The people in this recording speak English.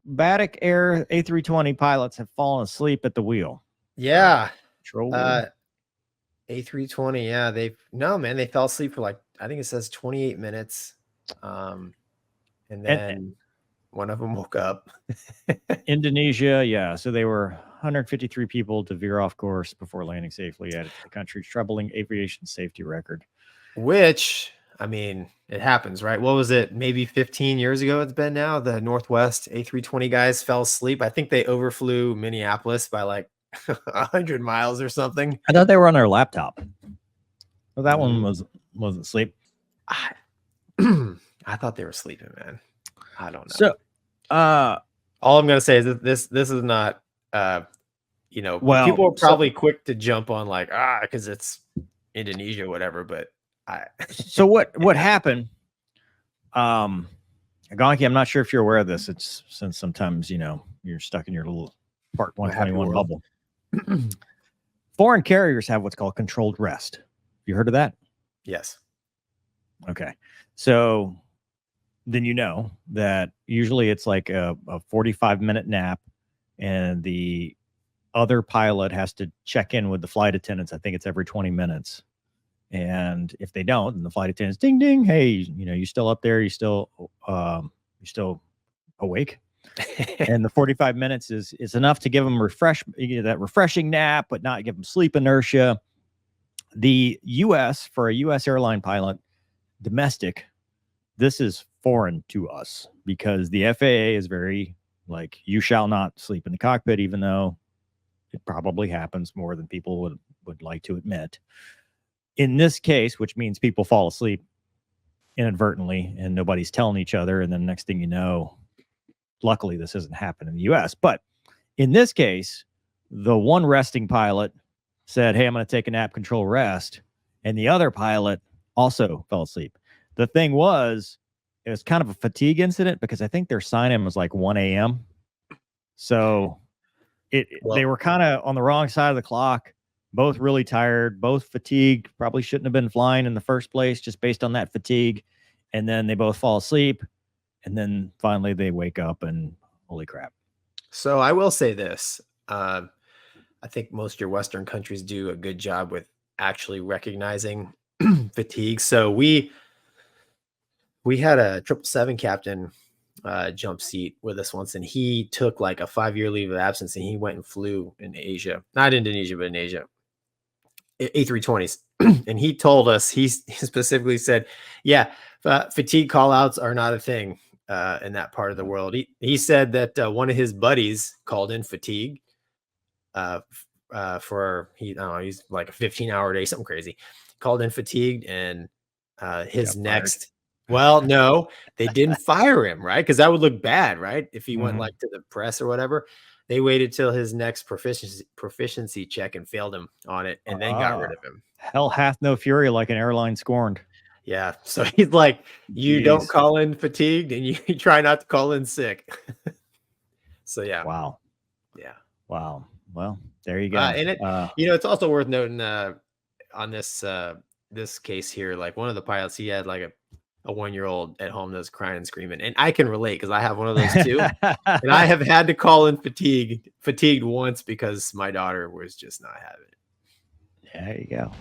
Batik Air A320 pilots have fallen asleep at the wheel. Yeah. Control A320. Yeah, they fell asleep for like, I think it says 28 minutes. And then one of them woke up. Indonesia, yeah. So they were 153 people to veer off course before landing safely, added to the country's troubling aviation safety record. Which, I mean, it happens, right? What was it? Maybe 15 years ago it's been now. The Northwest A320 guys fell asleep. I think they overflew Minneapolis by like 100 miles or something. I thought they were on their laptop. Well, that one wasn't asleep. I thought they were sleeping, man. I don't know. So, all I'm gonna say is that this is not, well, people are probably quick to jump on like because it's Indonesia, or whatever. But so what happened? Gonky, I'm not sure if you're aware of this. It's since sometimes you're stuck in your little Part 121 bubble. Foreign carriers have what's called controlled rest. You heard of that? Yes. Okay. So then that usually it's like a 45-minute nap, and the other pilot has to check in with the flight attendants. I think it's every 20 minutes. And if they don't, then the flight attendants, ding, ding, hey, you still up there? You still awake? And the 45 minutes is enough to give them that refreshing nap, but not give them sleep inertia. The U.S., for a U.S. airline pilot, domestic, this is foreign to us because the FAA is very like, you shall not sleep in the cockpit, even though it probably happens more than people would like to admit. In this case, which means people fall asleep inadvertently and nobody's telling each other, and then next thing you know, luckily this hasn't happened in the U.S. But in this case, the one resting pilot said, hey, I'm going to take a nap, control rest. And the other pilot also fell asleep. The thing was, it was kind of a fatigue incident because I think their sign-in was like 1 a.m. So they were kind of on the wrong side of the clock, both really tired, both fatigued, probably shouldn't have been flying in the first place just based on that fatigue. And then they both fall asleep. And then finally they wake up and holy crap. So I will say this. I think most of your Western countries do a good job with actually recognizing fatigue. So we had a 777 captain jump seat with us once, and he took like a 5-year leave of absence, and he went and flew in Asia, not Indonesia, but in Asia, A320s. And he told us, he specifically said, fatigue call outs are not a thing in that part of the world. He said that one of his buddies called in fatigue for he's like a 15-hour day, something crazy, called in fatigued, and his next well, no, they didn't fire him, right? Because that would look bad, right? If he went like to the press or whatever. They waited till his next proficiency check and failed him on it, and then got rid of him. Hell hath no fury like an airline scorned. Yeah. So he's like, you don't call in fatigued, and you try not to call in sick. So yeah. Wow. Yeah. Wow. Well, there you go. And it, it's also worth noting on this case here, like one of the pilots, he had like a 1-year-old at home that was crying and screaming, and I can relate because I have one of those too. And I have had to call in fatigued once because my daughter was just not having it. There you go.